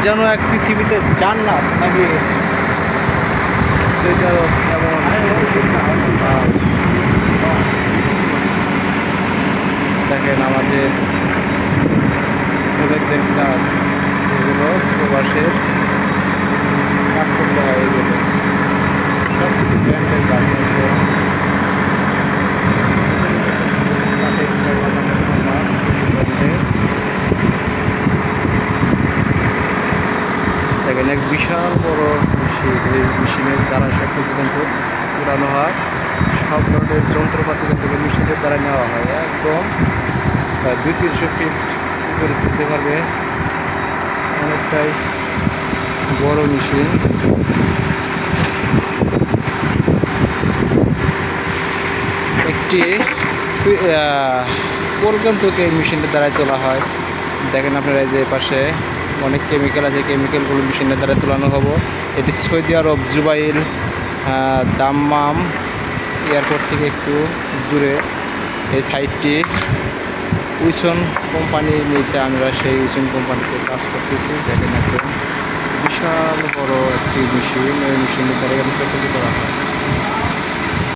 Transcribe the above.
যেন এক পৃথিবীতে জান্নাত নাকি সেটাও এমন দেখেন আমাদের ছেলেদের কাজ এগুলো প্রবাসের কাজ করতে হয় এগুলো সব কিছু ব্র্যান্ডের কাজ দেখেন এক বিশাল বড় মেশিন, এই মেশিনের দ্বারা সব কিছু কিন্তু পুরানো হয়। সব ধরনের যন্ত্রপাতি কিন্তু মেশিনের দ্বারা নেওয়া হয় একদম 200-300 ফিট উপরে তুলতে পারবে। অনেকটাই বড় মেশিন। একটি পোল কিন্তু এই মেশিনের দ্বারাই তোলা হয়। দেখেন আপনারা যে পাশে অনেক কেমিক্যাল আছে, কেমিক্যালগুলো মেশিনের দ্বারা তোলানো হবো। এটি সৌদি আরব জুবাইল দাম্মাম এয়ারপোর্ট থেকে একটু দূরে। এই সাইটটি উইসন কোম্পানি নিয়েছে, আমরা সেই উইসন কোম্পানিতে কাজ করতেছি। দেখেন একদম বিশাল বড় একটি মেশিন, এই মেশিনের দ্বারা কিন্তু করা হয়।